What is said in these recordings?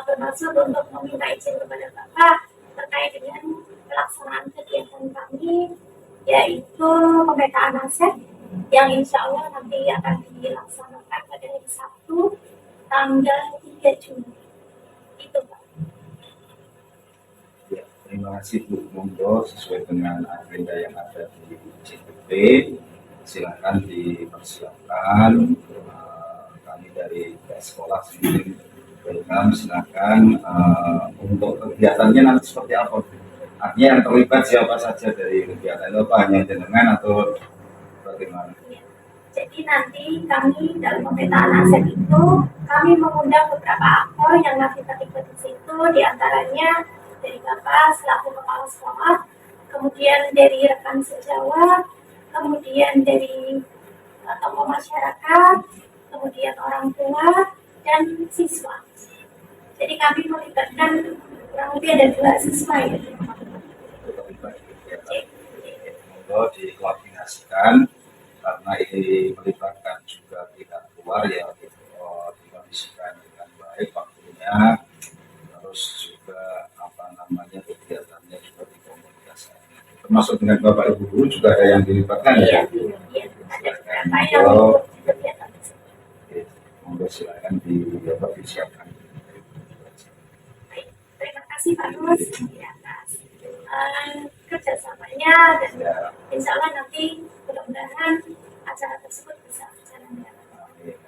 Termasuk untuk meminta izin kepada Bapak terkait dengan pelaksanaan kegiatan kami, yaitu pemetaan aset yang insya Allah nanti akan dilaksanakan pada hari Sabtu tanggal 3 Juni. Itu Pak. Ya, terima kasih Bu. Monggo sesuai dengan agenda yang ada di CPP, silakan dipersilakan. Kami dari sekolah sendiri silakan untuk kegiatannya nanti seperti apa? Artinya yang terlibat siapa saja dari kegiatan itu, apa hanya jenengan atau bagaimana? Jadi nanti kami dalam pemetaan aset itu kami mengundang beberapa aktor yang nanti terlibat di situ, diantaranya dari Bapak selaku kepala sekolah, kemudian dari rekan sejawat, kemudian dari tokoh masyarakat, kemudian orang tua dan siswa. Jadi kami melibatkan kurang lebih ada 2 siswa ya. Monggo dikoordinasikan karena ini melibatkan juga pihak luar ya, dikondisikan dengan baik waktunya, terus juga kegiatannya juga dikomunikasikan. Termasuk dengan Bapak Ibu guru juga ada yang dilibatkan ya. Iya, ada beberapa yang kegiatan. Monggo silakan disiapkan. Terima kasih Pak Nus atas kerjasamanya dan insya Allah nanti mudah-mudahan acara tersebut bisa berjalan dengan baik.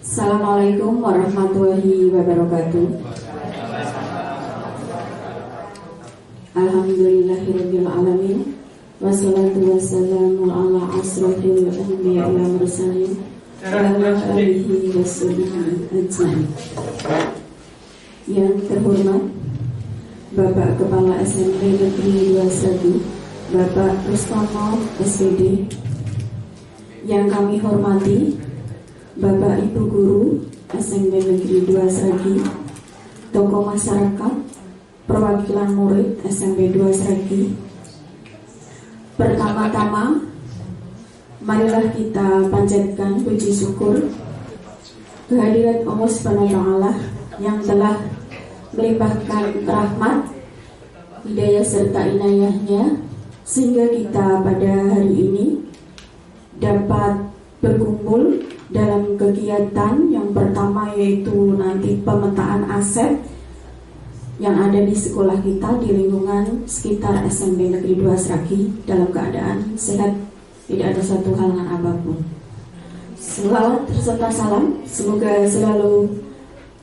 Assalamualaikum warahmatullahi wabarakatuh. Alhamdulillahirabbil alamin. Wassalatu wassalamu ala asrofil anbiya'i wal mursalin wa ala alihi washabihi ajmain. Yang terhormat Bapak Kepala SMP Negeri 21 Bapak Rustomo SPD, yang kami hormati Bapak Ibu Guru SMP Negeri 2 Sragi, tokoh masyarakat, perwakilan murid SMP 2 Sragi. Pertama-tama, marilah kita panjatkan puji syukur kehadirat Allah SWT yang telah melimpahkan rahmat, hidayah serta inayahnya sehingga kita pada hari ini dapat berkumpul dalam kegiatan yang pertama, yaitu nanti pemetaan aset yang ada di sekolah kita di lingkungan sekitar SMP Negeri 2 Sragi dalam keadaan sehat, tidak ada satu halangan apapun. Selawat serta salam semoga selalu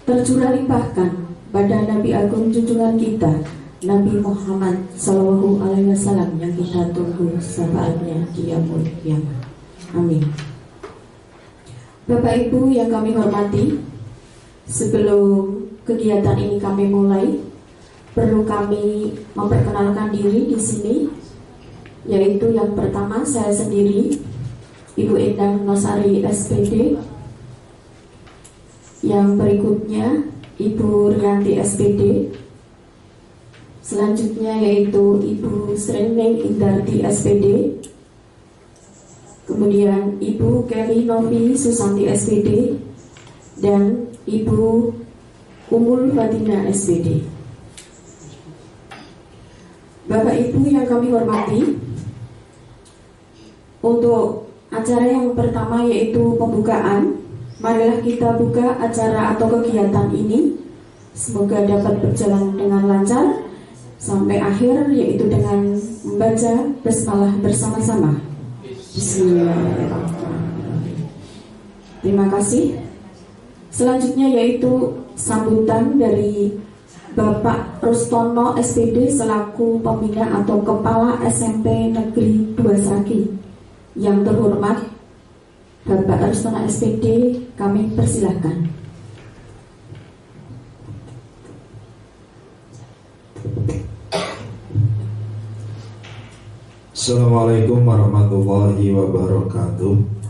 tercurah limpahkan pada Nabi Agung junjungan kita Nabi Muhammad Sallallahu Alaihi Wasallam yang kita tunggu syafaatnya di yaumul qiyamah. Amin. Bapak Ibu yang kami hormati, sebelum kegiatan ini kami mulai, perlu kami memperkenalkan diri di sini, yaitu yang pertama saya sendiri, Ibu Endang Nosari SPD. Yang berikutnya Ibu Rianti SPD. Selanjutnya yaitu Ibu Sreneng Indarti SPD. Kemudian Ibu Kelly Novi Susanti SPD dan Ibu Umul Fatina SPD. Bapak Ibu yang kami hormati, untuk acara yang pertama yaitu pembukaan, marilah kita buka acara atau kegiatan ini. Semoga dapat berjalan dengan lancar sampai akhir, yaitu dengan membaca basmalah bersama-sama. Bismillahirrahmanirrahim. Terima kasih. Selanjutnya yaitu sambutan dari Bapak Rustono SPD selaku pembina atau Kepala SMP Negeri 2 Sragi. Yang terhormat Bapak Rustono SPD, kami persilahkan. Assalamualaikum warahmatullahi wabarakatuh.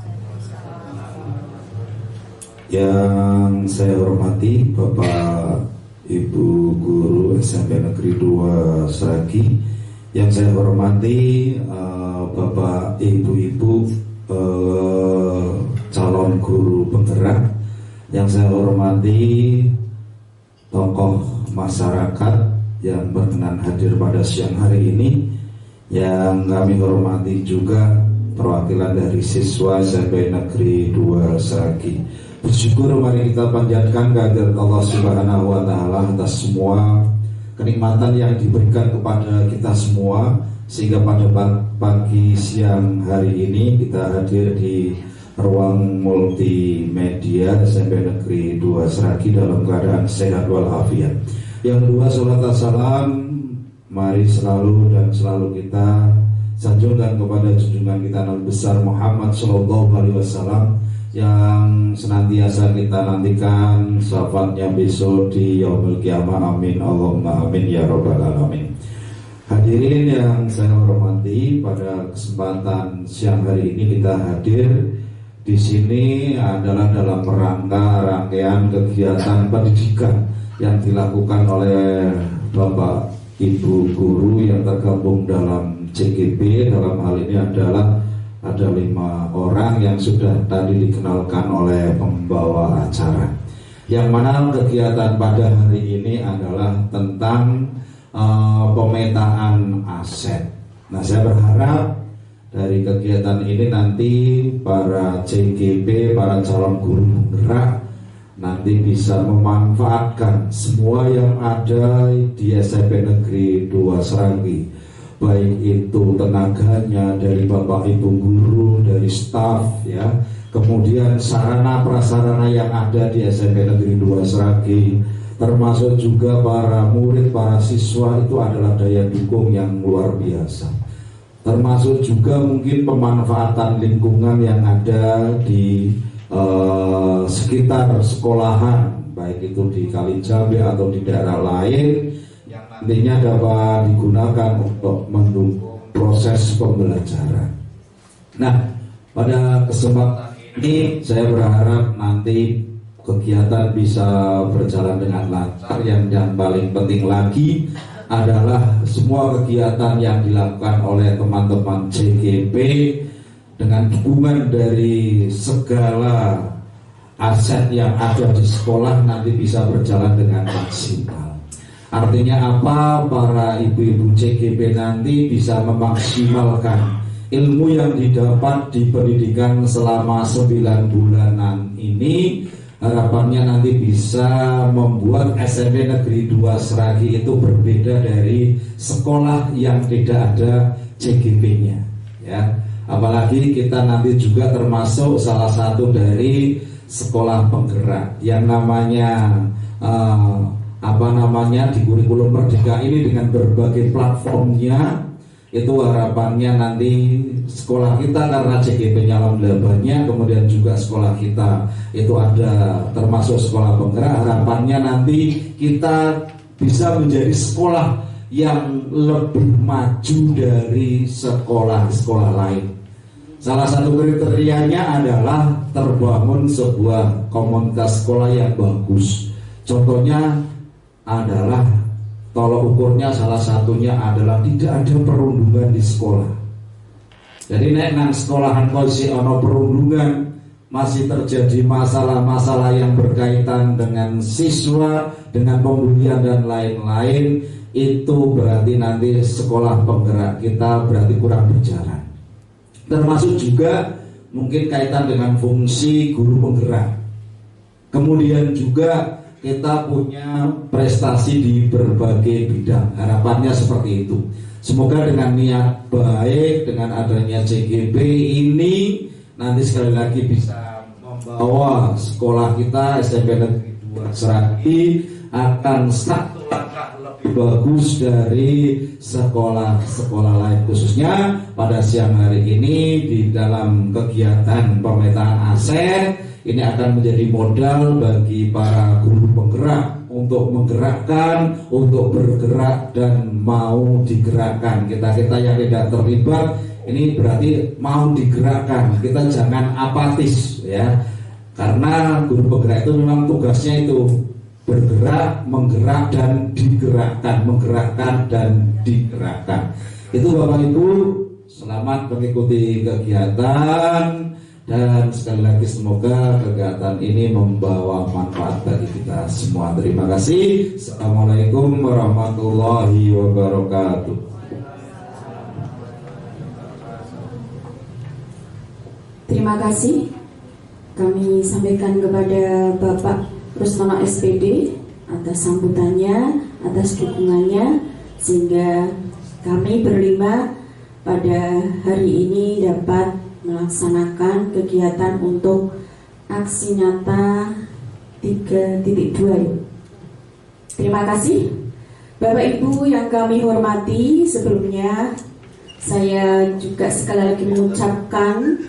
Yang saya hormati Bapak Ibu Guru SMP Negeri 2 Sragi, yang saya hormati Bapak Ibu-ibu calon guru penggerak, yang saya hormati tokoh masyarakat yang berkenan hadir pada siang hari ini, yang kami hormati juga perwakilan dari siswa SMP Negeri 2 Sragi. Bersyukur mari kita panjatkan kehadirat Allah Subhanahu wa Ta'ala atas semua kenikmatan yang diberikan kepada kita semua, sehingga pada pagi siang hari ini kita hadir di ruang multimedia SMP Negeri 2 Sragi dalam keadaan sehat walafiat. Yang kedua, salat salam mari selalu dan selalu kita sanjungkan kepada junjungan kita Nabi besar Muhammad Sallallahu Alaihi Wasallam, yang senantiasa kita nantikan syafaatnya besok di yaumul qiyamah. Amin Allahumma amin ya rabbal alamin. Hadirin yang saya hormati, pada kesempatan siang hari ini kita hadir di sini adalah dalam rangkaian kegiatan pendidikan yang dilakukan oleh Bapak Ibu guru yang tergabung dalam CGP. Dalam hal ini adalah ada 5 orang yang sudah tadi dikenalkan oleh pembawa acara, yang mana kegiatan pada hari ini adalah tentang pemetaan aset. Nah, saya berharap dari kegiatan ini nanti para CGP, para calon guru penggerak nanti bisa memanfaatkan semua yang ada di SMP Negeri 2 Sragi, baik itu tenaganya dari Bapak Ibu guru, dari staf ya, kemudian sarana prasarana yang ada di SMP Negeri 2 Sragi, termasuk juga para murid, para siswa, itu adalah daya dukung yang luar biasa. Termasuk juga mungkin pemanfaatan lingkungan yang ada di sekitar sekolahan, baik itu di Kalijabe atau di daerah lain, yang nantinya dapat digunakan untuk mendukung proses pembelajaran. Nah, pada kesempatan ini saya berharap nanti kegiatan bisa berjalan dengan lancar. Yang paling penting lagi adalah semua kegiatan yang dilakukan oleh teman-teman CGP dengan dukungan dari segala aset yang ada di sekolah nanti bisa berjalan dengan maksimal. Artinya apa? Para ibu-ibu CGP nanti bisa memaksimalkan ilmu yang didapat di pendidikan selama 9 bulanan ini. Harapannya nanti bisa membuat SMP Negeri 2 Sragi itu berbeda dari sekolah yang tidak ada CGP-nya ya. Apalagi kita nanti juga termasuk salah satu dari sekolah penggerak yang namanya di kurikulum Merdeka ini dengan berbagai platformnya. Itu harapannya nanti sekolah kita, karena CGP-nya alhamdulillah banyak, kemudian juga sekolah kita itu ada termasuk sekolah penggerak. Harapannya nanti kita bisa menjadi sekolah yang lebih maju dari sekolah-sekolah lain. Salah satu kriterianya adalah terbangun sebuah komunitas sekolah yang bagus. Contohnya adalah tolok ukurnya salah satunya adalah tidak ada perundungan di sekolah. Jadi nek nang sekolahan koisi ono perundungan, masih terjadi masalah-masalah yang berkaitan dengan siswa, dengan pembulian dan lain-lain, itu berarti nanti sekolah penggerak kita berarti kurang berjalan. Termasuk juga mungkin kaitan dengan fungsi guru penggerak. Kemudian juga kita punya prestasi di berbagai bidang. Harapannya seperti itu. Semoga dengan niat baik, dengan adanya CGP ini nanti sekali lagi bisa membawa sekolah kita SMP Negeri 2 Seragi akan satu langkah lebih bagus dari sekolah-sekolah lain, khususnya pada siang hari ini di dalam kegiatan pemetaan aset. Ini akan menjadi modal bagi para guru penggerak untuk menggerakkan, untuk bergerak dan mau digerakkan. Kita yang tidak terlibat ini berarti mau digerakkan. Kita jangan apatis ya, karena guru penggerak itu memang tugasnya itu bergerak, menggerak dan digerakkan, menggerakkan dan digerakkan. Itu Bapak Ibu, selamat mengikuti kegiatan. Dan sekali lagi semoga kegiatan ini membawa manfaat bagi kita semua. Terima kasih. Assalamualaikum warahmatullahi wabarakatuh. Terima kasih. Kami sampaikan kepada Bapak Rusnono SPD atas sambutannya, atas dukungannya, sehingga kami berlima pada hari ini dapat melaksanakan kegiatan untuk aksi nyata 3.2. Terima kasih Bapak Ibu yang kami hormati. Sebelumnya saya juga sekali lagi mengucapkan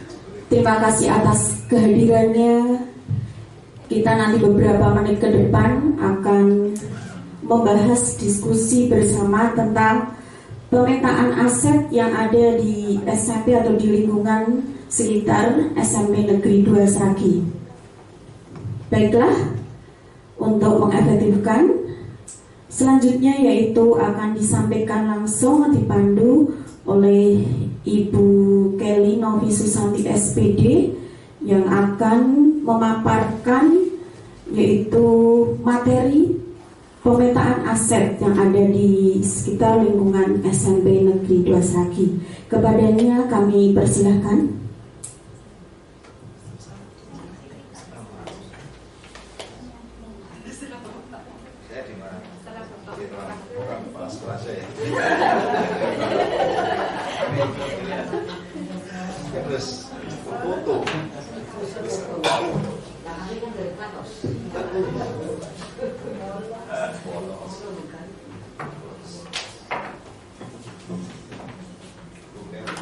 terima kasih atas kehadirannya. Kita nanti beberapa menit ke depan akan membahas diskusi bersama tentang pemetaan aset yang ada di SMP atau di lingkungan sekitar SMP Negeri 2 Seragi. Baiklah, untuk mengefektifkan, selanjutnya yaitu akan disampaikan langsung dipandu oleh Ibu Kelly Novi Susanti SPD yang akan memaparkan yaitu materi pemetaan aset yang ada di sekitar lingkungan SMP Negeri 2 Seragi. Kepadanya kami persilahkan.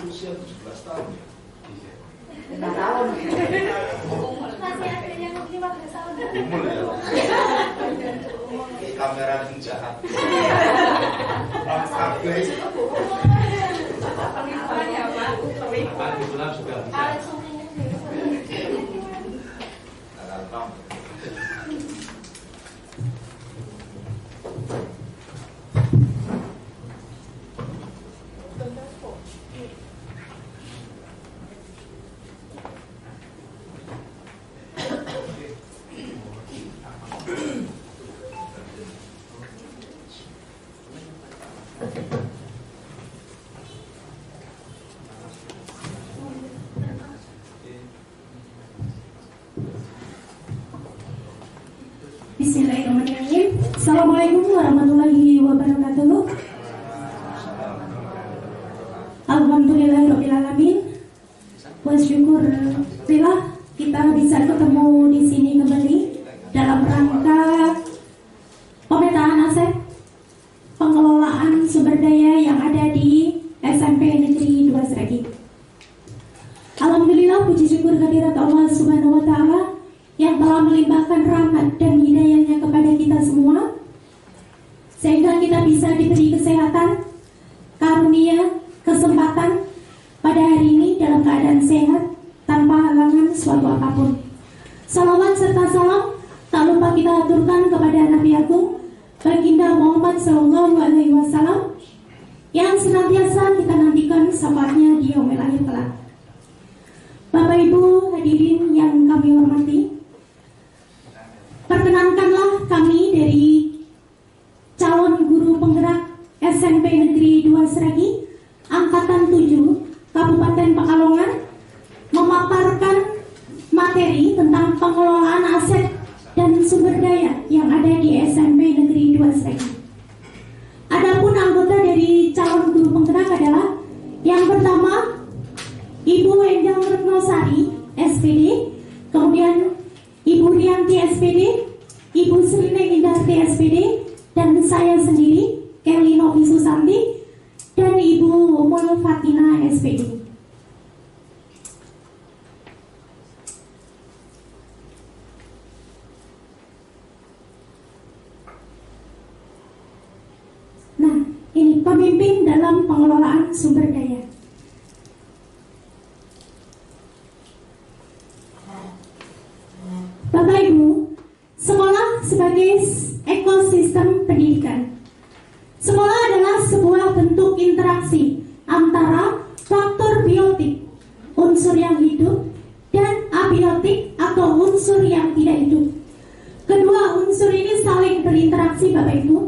Usia 17 tahun ya? Iya. 5 tahun. Masih ada yang 15 tahun. Umur ya? Kayak kamera yang jahat. Bismillahirrahmanirrahim. Assalamualaikum warahmatullahi wabarakatuh. Alhamdulillahirrahmanirrahim. Bersyukurillah kita bisa ketemu di sini kembali dalam rangka sumber daya yang ada di SMP Negeri 2 Sregi. Alhamdulillah, puji syukur kehadirat Allah Subhanahu wa Ta'ala yang telah melimpahkan rahmat dan hidayahnya kepada kita semua, sehingga kita bisa diberi kesehatan, karunia, kesempatan pada hari ini dalam keadaan sehat tanpa halangan suatu apapun. Salawat serta salam tak lupa kita aturkan kepada Nabi Agung Baginda Muhammad SAW yang senantiasa kita nantikan syafaatnya di yaumil akhir kelak. Bapak Ibu hadirin yang kami hormati, perkenankanlah kami dari calon guru penggerak SMP Negeri 2 Sregi Angkatan 7 Kabupaten Pekalongan memaparkan materi tentang pengelolaan aset dan sumber daya yang ada di SMP Negeri 2 Sregi. Adapun anggota dari calon guru penggerak adalah yang pertama Ibu Endang Retnosari SPD, kemudian Ibu Rianti SPD, Ibu Srine Indarti SPD, dan saya sendiri Kelly Novi Susanti, dan Ibu Mul Fatina SPD. Nah, ini pemimpin dalam pengelolaan sumber daya. Bapak Ibu, sekolah sebagai ekosistem pendidikan. Sekolah adalah sebuah bentuk interaksi antara faktor biotik, unsur yang hidup, dan abiotik atau unsur yang tidak hidup. Kedua unsur ini saling berinteraksi, Bapak Ibu,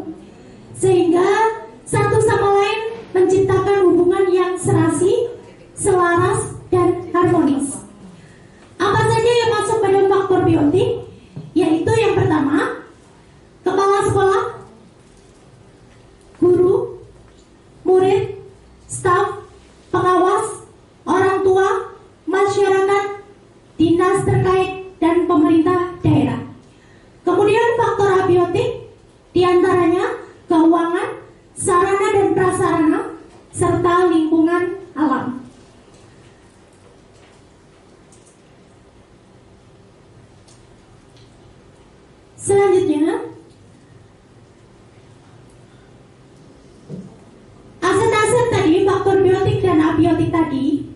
sehingga satu sama lain menciptakan hubungan yang serasi, selaras, dan harmonis. Apa saja yang masuk pada faktor biotik? Yaitu yang pertama, kepala sekolah, guru, murid, staf, pengawas, orang tua, masyarakat, dinas terkait, dan pemerintah daerah. Kemudian faktor abiotik, diantaranya keuangan, sarana dan prasarana, serta lingkungan alam. Selanjutnya, aset-aset tadi, faktor biotik dan abiotik tadi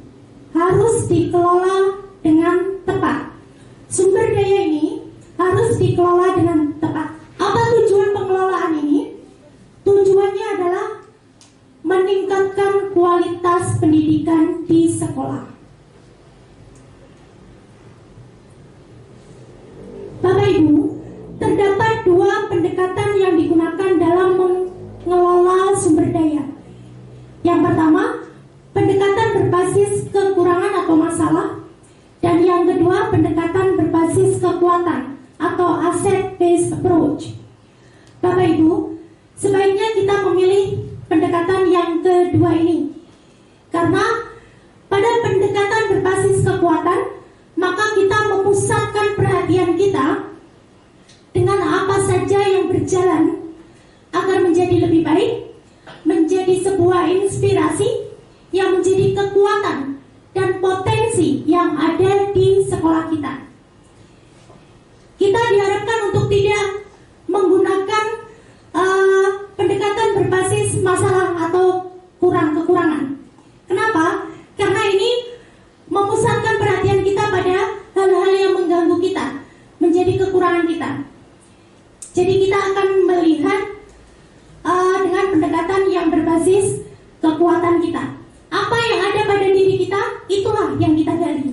harus dikelola dengan tepat. Sumber daya ini harus dikelola dengan tepat. Apa tujuan pengelolaan ini? Tujuannya adalah meningkatkan kualitas pendidikan di sekolah. Bapak Ibu, terdapat dua pendekatan yang digunakan dalam mengelola sumber daya. Yang pertama, pendekatan berbasis kekurangan atau masalah, dan yang kedua, pendekatan berbasis kekuatan atau asset-based approach. Bapak Ibu, sebaiknya kita memilih pendekatan yang kedua ini, karena pada pendekatan berbasis kekuatan, maka kita memusatkan perhatian kita dengan apa saja yang berjalan agar menjadi lebih baik, menjadi sebuah inspirasi yang menjadi kekuatan dan potensi yang ada di sekolah kita. Kita diharapkan untuk tidak menggunakan pendekatan berbasis masalah atau kekurangan. Kenapa? Karena ini memusatkan perhatian kita pada hal-hal yang mengganggu kita, menjadi kekurangan kita. Jadi kita akan melihat dengan pendekatan yang berbasis kekuatan kita. Apa yang ada pada diri kita, itulah yang kita gali.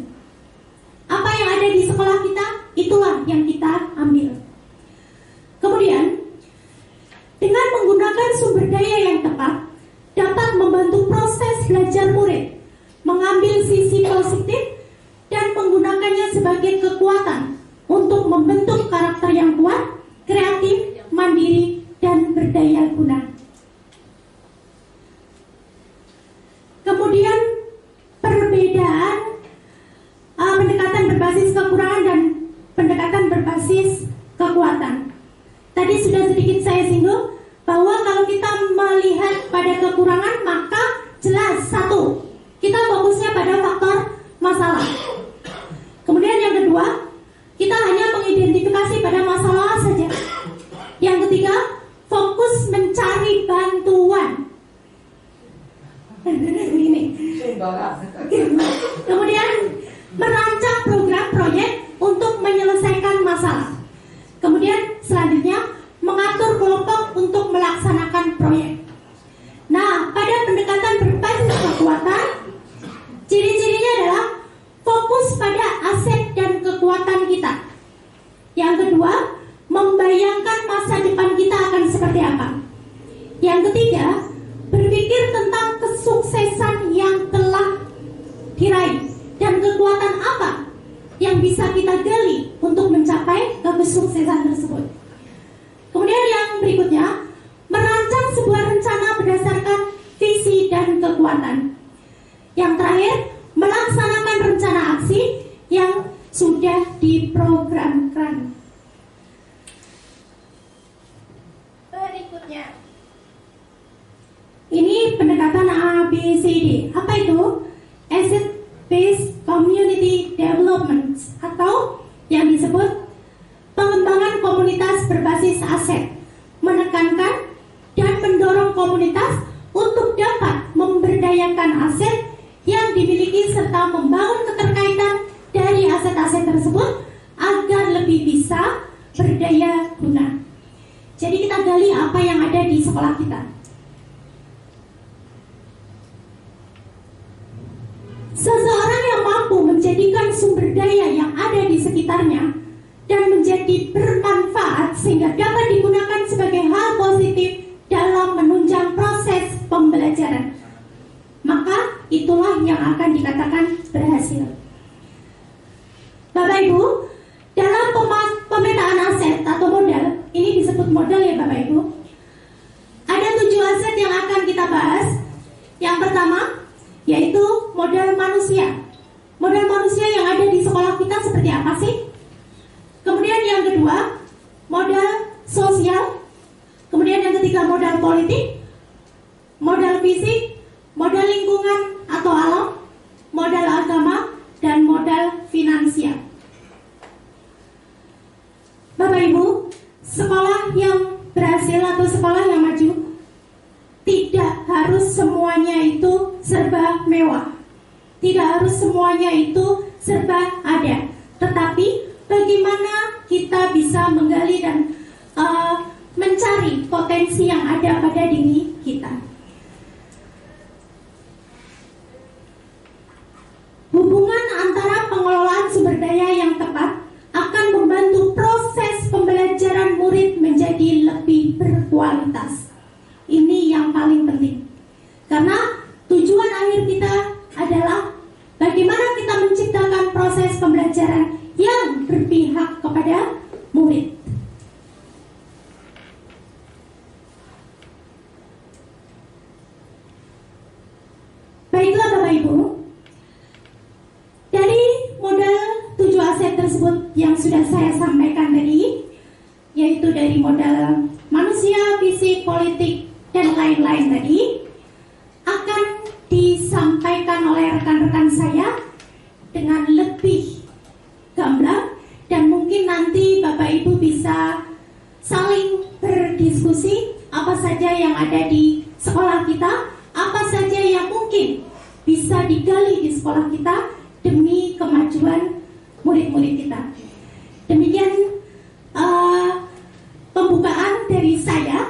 Apa yang ada di sekolah kita, itulah yang kita ambil. Kemudian, dengan menggunakan sumber daya yang tepat, dapat membantu proses belajar murid, mengambil sisi positif, dan menggunakannya sebagai kekuatan untuk membentuk karakter yang kuat, kreatif, mandiri, dan berdaya guna. Kemudian perbedaan pendekatan berbasis kekurangan dan pendekatan berbasis kekuatan. Tadi sudah sedikit saya singgung bahwa kalau kita melihat pada kekurangan, maka jelas satu, kita fokusnya pada faktor masalah. Kemudian yang kedua, kita hanya mengidentifikasi pada masalah saja. Yang ketiga, fokus mencari bantuan. Ini. Kemudian merancang program proyek untuk menyelesaikan masalah. Kemudian selanjutnya mengatur kelompok untuk melaksanakan proyek. Nah, pada pendekatan berbasis kekuatan, ciri-cirinya adalah fokus pada aset dan kekuatan kita. Yang kedua, membayangkan masa depan kita akan seperti apa. Yang ketiga, berpikir tentang kesuksesan yang telah diraih dan kekuatan apa yang bisa kita gali untuk mencapai kesuksesan tersebut. Kemudian yang berikutnya, merancang sebuah rencana berdasarkan visi dan kekuatan. Yang terakhir, melaksanakan rencana aksi yang sudah diprogramkan. Berikutnya, ini pendekatan ABCD. Apa itu? Asset Based Community Development, atau yang disebut pengembangan komunitas berbasis aset, menekankan dan mendorong komunitas untuk dapat memberdayakan aset yang dimiliki serta membangun keterkaitan dari aset-aset tersebut agar lebih bisa berdaya guna. Jadi kita gali apa yang ada di sekolah kita. Seseorang yang mampu menjadikan sumber daya yang ada di sekitarnya dan menjadi bermanfaat sehingga dapat digunakan sebagai hal positif dalam menunjang proses pembelajaran, maka itulah yang akan dikatakan berhasil. Bapak Ibu, dalam pemetaan aset atau modal, ini disebut modal ya Bapak Ibu, ada 7 aset yang akan kita bahas. Yang pertama, yaitu modal manusia. Modal manusia yang ada di sekolah kita seperti apa sih? Kemudian yang kedua, modal sosial. Kemudian yang ketiga, modal politik, modal fisik, modal lingkungan atau alam, modal agama, dan modal finansial. Bapak Ibu, sekolah yang berhasil atau sekolah yang maju tidak harus semuanya itu serba mewah, tidak harus semuanya itu serba ada, tetapi bagaimana kita bisa menggali dan mencari potensi yang ada pada diri kita. Hubungan antara pengelolaan sumber daya yang tepat akan membantu proses pembelajaran murid menjadi lebih berkualitas. Ini yang paling penting, karena tujuan akhir kita adalah bagaimana kita menciptakan proses pembelajaran yang berpihak kepada murid. Baiklah Bapak Ibu, dari modal 7 aset tersebut yang sudah saya sampaikan tadi, yaitu dari modal manusia, fisik, politik, dan lain-lain tadi, akan disampaikan oleh rekan-rekan saya dengan lebih gamblang, dan mungkin nanti Bapak Ibu bisa saling berdiskusi apa saja yang ada di sekolah kita, apa saja yang mungkin bisa digali di sekolah kita demi kemajuan murid-murid kita. Demikian pembukaan dari saya.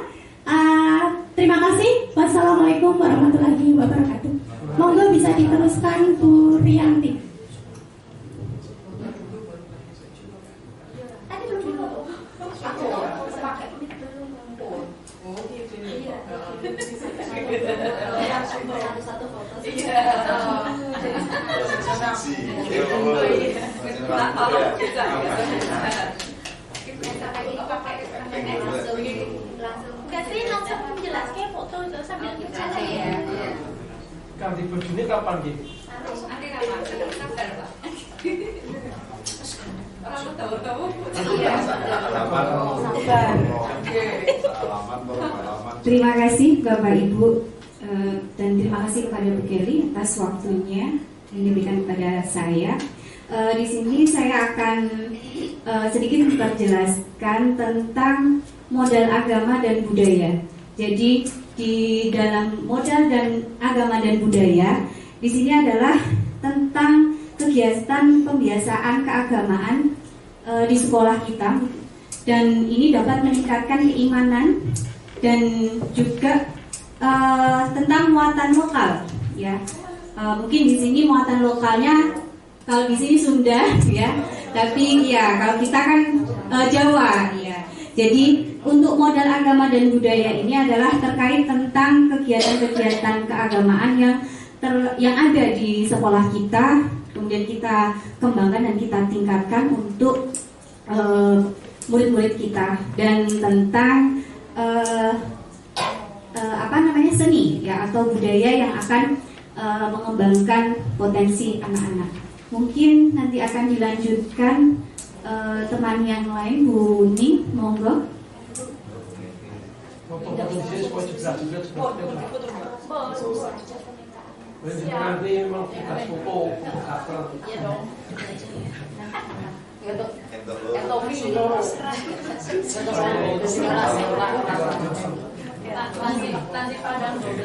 Terima kasih. Wassalamualaikum warahmatullahi wabarakatuh. Monggo bisa diteruskan Bu Rianti. Langsung menjelaskan foto itu sambil bicara ya. Ganti bajunya kapan gitu? Nanti kapan? Sabar Pak. Orang tahu-tahu. Salaman. Oke. Salaman baru salaman. Terima kasih Bapak Ibu dan terima kasih kepada Bu Kelly atas waktunya yang diberikan kepada saya. Di sini saya akan sedikit memperjelaskan tentang modal agama dan budaya. Jadi di dalam modal dan agama dan budaya di sini adalah tentang kegiatan pembiasaan keagamaan di sekolah kita, dan ini dapat meningkatkan keimanan dan juga tentang muatan lokal, ya. Mungkin di sini muatan lokalnya, kalau di sini Sunda, ya. Tapi ya kalau kita kan Jawa, ya. Jadi untuk modal agama dan budaya ini adalah terkait tentang kegiatan-kegiatan keagamaan yang ada di sekolah kita, kemudian kita kembangkan dan kita tingkatkan untuk murid-murid kita, dan tentang seni, ya, atau budaya yang akan mengembangkan potensi anak-anak. Mungkin nanti akan dilanjutkan teman yang lain, Bu Ning, monggo. Nanti memang kita foto cover. Iya dong. Nanti padang dulu.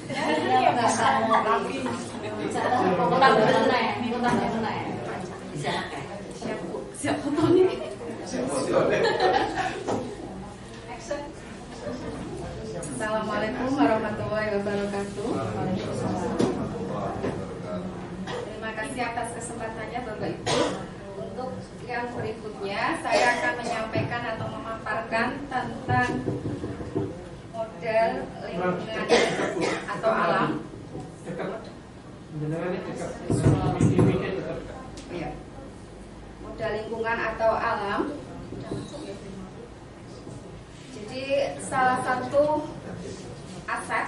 Ya nggak sama tapi. Siap foto nih. Assalamualaikum warahmatullahi wabarakatuh. Terima kasih atas kesempatannya Bapak Ibu. Untuk yang berikutnya saya akan menyampaikan atau memaparkan tentang model lingkungan atau alam. Ya. Model lingkungan atau alam. Jadi salah satu aset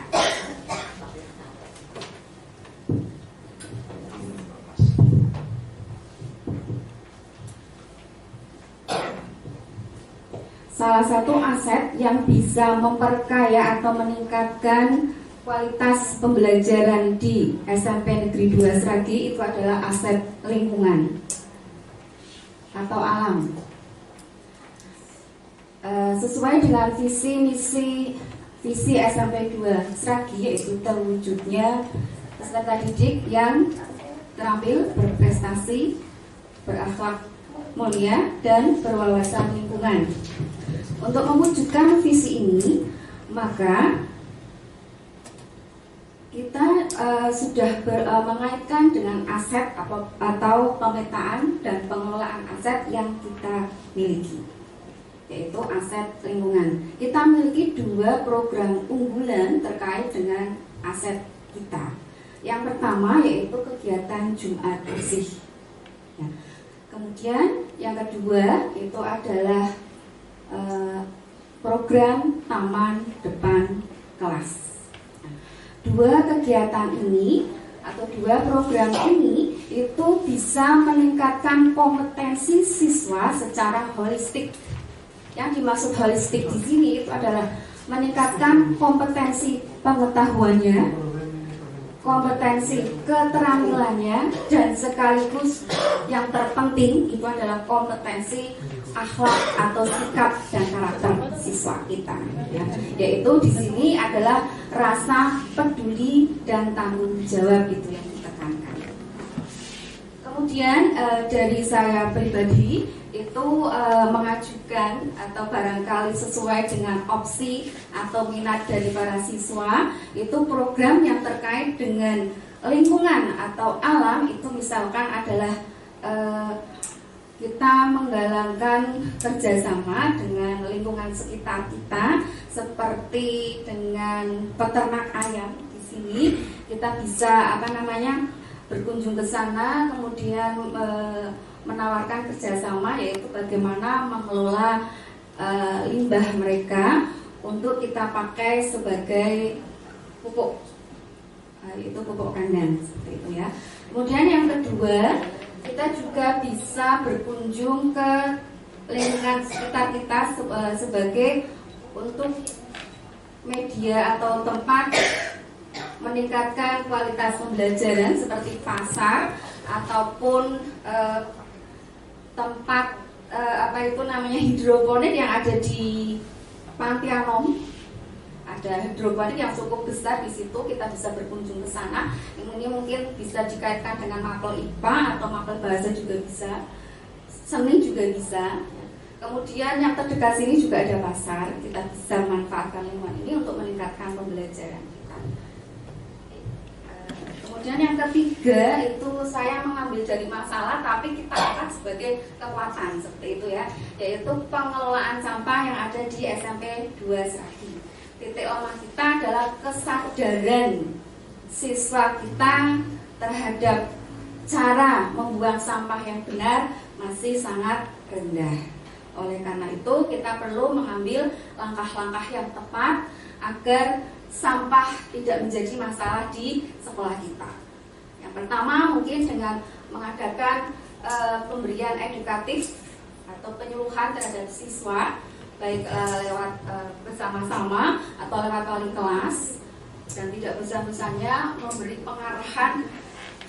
yang bisa memperkaya atau meningkatkan kualitas pembelajaran di SMP Negeri 2 Sragi itu adalah aset lingkungan atau alam. Sesuai dengan visi SMP 2 Sragi, yaitu terwujudnya peserta didik yang terampil, berprestasi, berakhlak mulia, dan berwawasan lingkungan. Untuk mewujudkan visi ini, maka kita sudah mengaitkan dengan aset atau pemetaan dan pengelolaan aset yang kita miliki, yaitu aset lingkungan. Kita memiliki 2 program unggulan terkait dengan aset kita. Yang pertama yaitu kegiatan Jumat Bersih. Ya. Kemudian yang kedua itu adalah program Taman Depan Kelas. 2 kegiatan ini atau 2 program ini itu bisa meningkatkan kompetensi siswa secara holistik. Yang dimaksud holistik di sini itu adalah meningkatkan kompetensi pengetahuannya, kompetensi keterampilannya, dan sekaligus yang terpenting itu adalah kompetensi akhlak atau sikap dan karakter siswa kita, ya. Yaitu di sini adalah rasa peduli dan tanggung jawab itu yang ditekankan. Kemudian dari saya pribadi itu mengajukan atau barangkali sesuai dengan opsi atau minat dari para siswa, itu program yang terkait dengan lingkungan atau alam itu misalkan adalah kita menggalangkan kerjasama dengan lingkungan sekitar kita, seperti dengan peternak ayam. Di sini kita bisa berkunjung ke sana, kemudian menawarkan kerjasama, yaitu bagaimana mengelola limbah mereka untuk kita pakai sebagai pupuk, yaitu pupuk kandang, seperti itu ya. Kemudian yang kedua, kita juga bisa berkunjung ke lingkungan sekitar kita sebagai untuk media atau tempat meningkatkan kualitas pembelajaran seperti pasar ataupun tempat hidroponik yang ada di Pantianom. Ada hidroponik yang cukup besar di situ, kita bisa berkunjung ke sana. Ini mungkin bisa dikaitkan dengan mapel IPA atau mapel bahasa juga bisa, seni juga bisa. Kemudian yang terdekat sini juga ada pasar, kita bisa manfaatkan lingkungan ini untuk meningkatkan pembelajaran kita. Kemudian yang ketiga itu saya mengambil dari masalah tapi kita angkat sebagai kekuatan seperti itu ya, yaitu pengelolaan sampah yang ada di SMP 2 Sragi. Titik lemah kita adalah kesadaran siswa kita terhadap cara membuang sampah yang benar masih sangat rendah. Oleh karena itu kita perlu mengambil langkah-langkah yang tepat agar sampah tidak menjadi masalah di sekolah kita. Yang pertama mungkin dengan mengadakan pemberian edukatif atau penyuluhan terhadap siswa, baik lewat bersama-sama atau lewat wali kelas, dan tidak bosan-bosannya memberi pengarahan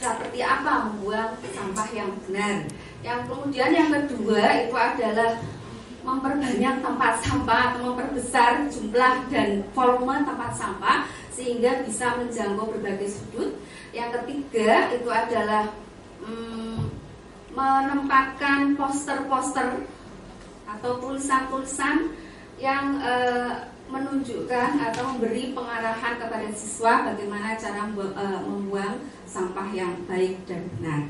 seperti apa membuang sampah yang benar. Yang kemudian yang kedua itu adalah memperbanyak tempat sampah atau memperbesar jumlah dan volume tempat sampah sehingga bisa menjangkau berbagai sudut. Yang ketiga itu adalah menempatkan poster-poster atau tulisan-tulisan yang menunjukkan atau memberi pengarahan kepada siswa bagaimana cara membuang sampah yang baik dan benar.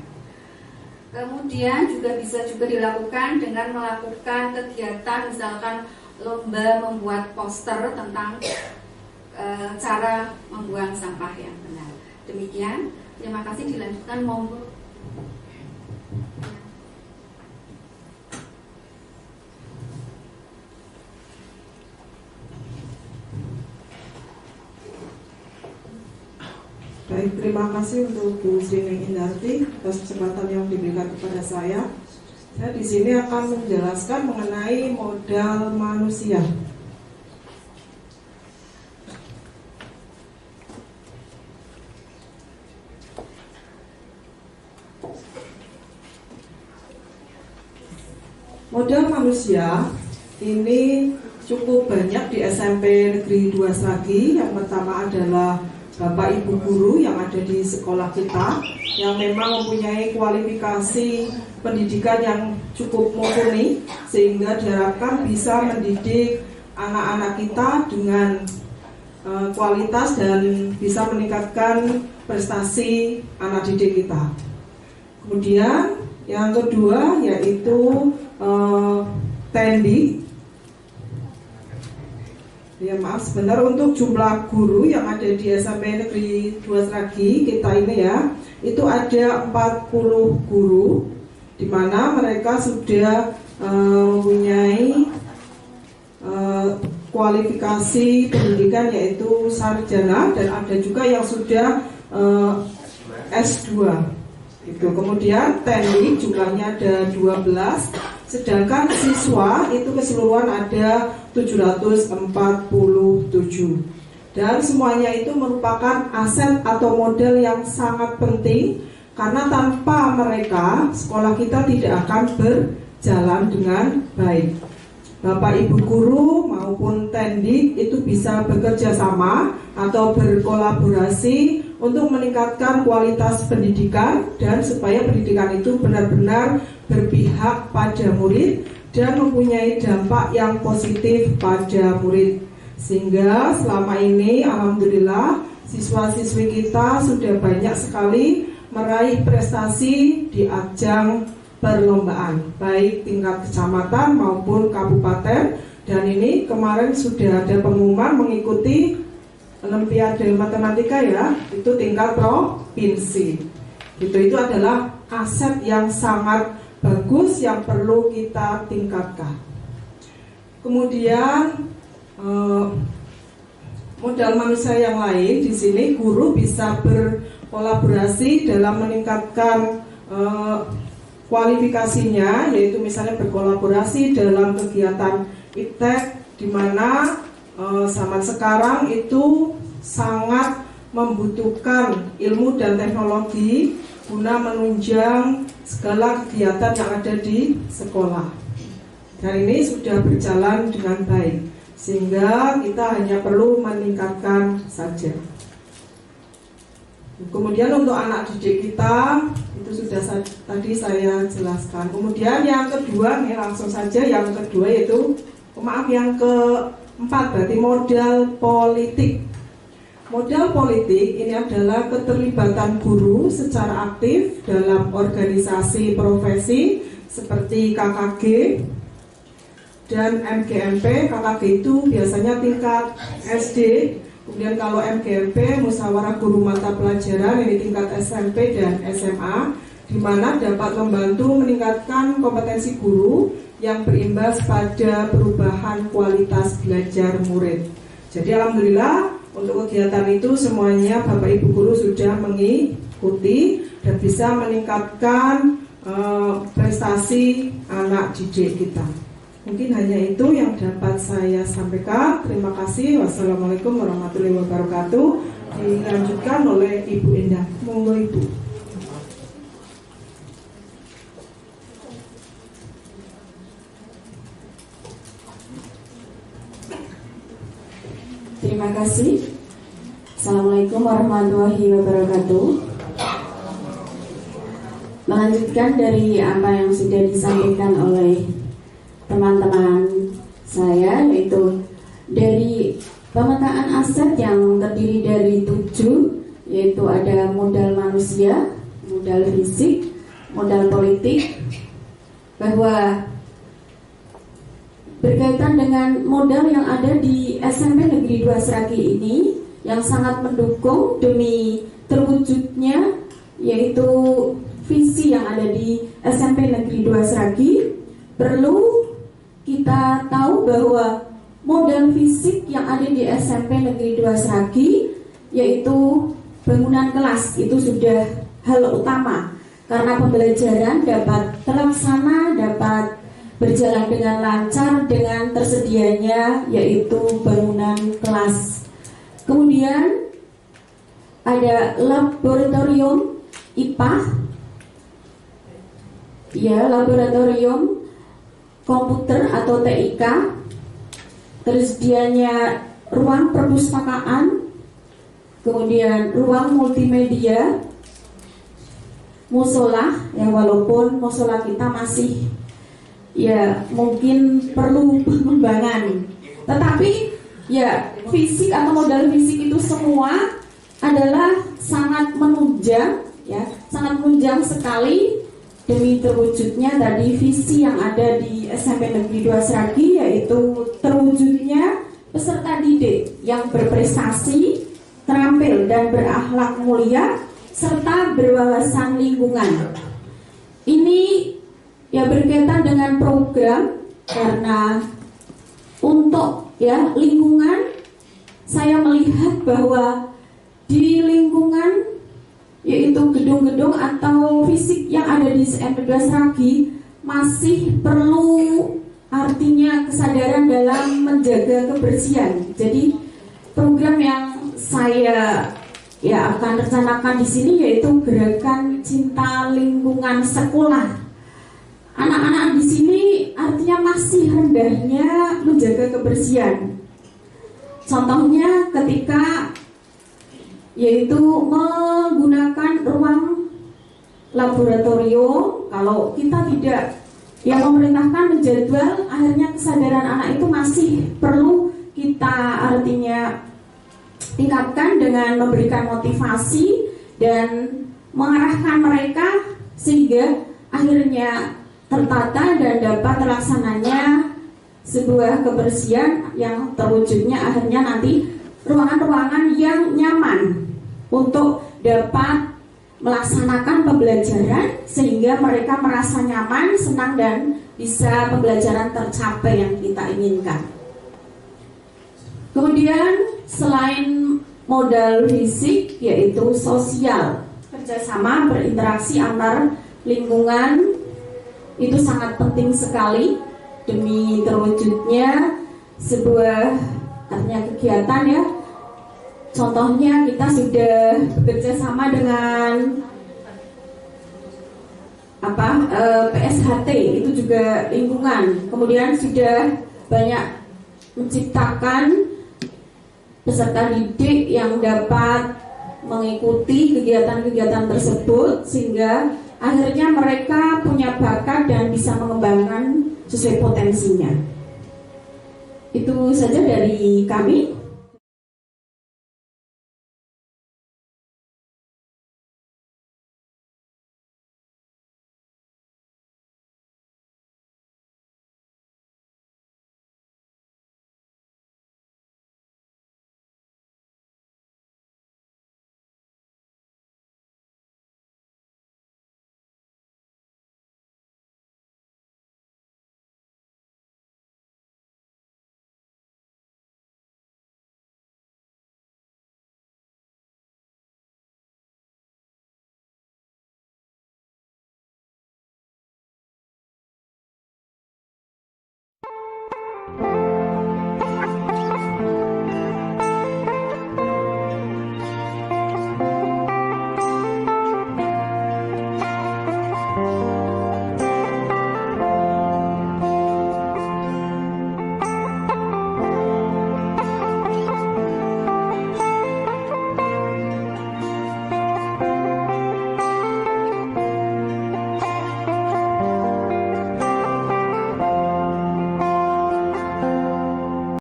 Kemudian juga bisa dilakukan dengan melakukan kegiatan misalkan lomba membuat poster tentang cara membuang sampah yang benar. Demikian, terima kasih, dilanjutkan monggo. Baik, terima kasih untuk Bu Sri Indarti atas kesempatan yang diberikan kepada saya. Saya di sini akan menjelaskan mengenai modal manusia. Modal manusia ini cukup banyak di SMP Negeri 2 Sragi. Yang pertama adalah Bapak Ibu guru yang ada di sekolah kita yang memang mempunyai kualifikasi pendidikan yang cukup mumpuni sehingga diharapkan bisa mendidik anak-anak kita dengan kualitas dan bisa meningkatkan prestasi anak didik kita. Kemudian yang kedua yaitu TNI. Ya maaf, sebentar, untuk jumlah guru yang ada di SMP Negeri 2 Sragi kita ini ya, itu ada 40 guru di mana mereka sudah mempunyai kualifikasi pendidikan yaitu sarjana dan ada juga yang sudah S2 itu. Kemudian TNI jumlahnya ada 12, sedangkan siswa itu keseluruhan ada 747, dan semuanya itu merupakan aset atau modal yang sangat penting karena tanpa mereka sekolah kita tidak akan berjalan dengan baik. Bapak Ibu guru maupun tendik itu bisa bekerja sama atau berkolaborasi untuk meningkatkan kualitas pendidikan dan supaya pendidikan itu benar-benar berpihak pada murid dan mempunyai dampak yang positif pada murid. Sehingga selama ini alhamdulillah siswa-siswi kita sudah banyak sekali meraih prestasi di ajang perlombaan baik tingkat kecamatan maupun kabupaten, dan ini kemarin sudah ada pengumuman mengikuti Olimpiade Matematika ya, itu tingkat provinsi. Itu adalah aset yang sangat bagus yang perlu kita tingkatkan. Kemudian modal manusia yang lain di sini guru bisa berkolaborasi dalam meningkatkan kualifikasinya, yaitu misalnya berkolaborasi dalam kegiatan IPTEK di mana zaman sekarang itu sangat membutuhkan ilmu dan teknologi guna menunjang segala kegiatan yang ada di sekolah. Dan ini sudah berjalan dengan baik, sehingga kita hanya perlu meningkatkan saja. Kemudian untuk anak didik kita itu sudah tadi saya jelaskan. Kemudian yang kedua, nih langsung saja yang kedua yaitu yang keempat berarti modal politik. Modal politik ini adalah keterlibatan guru secara aktif dalam organisasi profesi seperti KKG dan MGMP. KKG itu biasanya tingkat SD. Kemudian kalau MGMP, musyawarah guru mata pelajaran, ini tingkat SMP dan SMA, di mana dapat membantu meningkatkan kompetensi guru yang berimbas pada perubahan kualitas belajar murid. Jadi alhamdulillah untuk kegiatan itu semuanya Bapak Ibu guru sudah mengikuti dan bisa meningkatkan prestasi anak didik kita. Mungkin hanya itu yang dapat saya sampaikan. Terima kasih. Wassalamualaikum warahmatullahi wabarakatuh. Dilanjutkan oleh Ibu Indah. Monggo Ibu. Terima kasih. Assalamualaikum warahmatullahi wabarakatuh. Melanjutkan dari apa yang sudah disampaikan oleh teman-teman saya, yaitu dari pemetaan aset yang terdiri dari 7, yaitu ada modal manusia, modal fisik, modal politik, bahwa berkaitan dengan modal yang ada di SMP Negeri 2 Sragi ini yang sangat mendukung demi terwujudnya yaitu visi yang ada di SMP Negeri 2 Sragi. Perlu kita tahu bahwa modal fisik yang ada di SMP Negeri 2 Sragi yaitu bangunan kelas itu sudah hal utama, karena pembelajaran dapat terlaksana, dapat berjalan dengan lancar dengan tersedianya yaitu bangunan kelas. Kemudian ada laboratorium IPA, ya, laboratorium komputer atau TIK, tersedianya ruang perpustakaan, kemudian ruang multimedia, musola, ya walaupun musola kita masih ya mungkin perlu pengembangan, tetapi ya fisik atau modal fisik itu semua adalah sangat menunjang, ya sangat menunjang sekali demi terwujudnya tadi visi yang ada di SMP Negeri 2 Sragi, yaitu terwujudnya peserta didik yang berprestasi, terampil dan berakhlak mulia serta berwawasan lingkungan. Ini ya berkaitan dengan program, karena untuk ya lingkungan, saya melihat bahwa di lingkungan yaitu gedung-gedung atau fisik yang ada di SMP 2 Sragi masih perlu artinya kesadaran dalam menjaga kebersihan. Jadi program yang saya ya akan rencanakan di sini yaitu gerakan cinta lingkungan sekolah. Anak-anak di sini artinya masih rendahnya menjaga kebersihan. Contohnya ketika yaitu menggunakan ruang laboratorium. Kalau kita tidak yang memerintahkan menjadwal, akhirnya kesadaran anak itu masih perlu kita artinya tingkatkan dengan memberikan motivasi dan mengarahkan mereka sehingga akhirnya tertata dan dapat terlaksananya sebuah kebersihan yang terwujudnya akhirnya nanti ruangan-ruangan yang nyaman untuk dapat melaksanakan pembelajaran sehingga mereka merasa nyaman, senang dan bisa pembelajaran tercapai yang kita inginkan. Kemudian selain modal fisik yaitu sosial, kerjasama berinteraksi antar lingkungan itu sangat penting sekali demi terwujudnya sebuah artinya kegiatan ya. Contohnya kita sudah bekerja sama dengan PSHT, itu juga lingkungan. Kemudian sudah banyak menciptakan peserta didik yang dapat mengikuti kegiatan-kegiatan tersebut sehingga akhirnya mereka punya bakat dan bisa mengembangkan sesuai potensinya. Itu saja dari kami.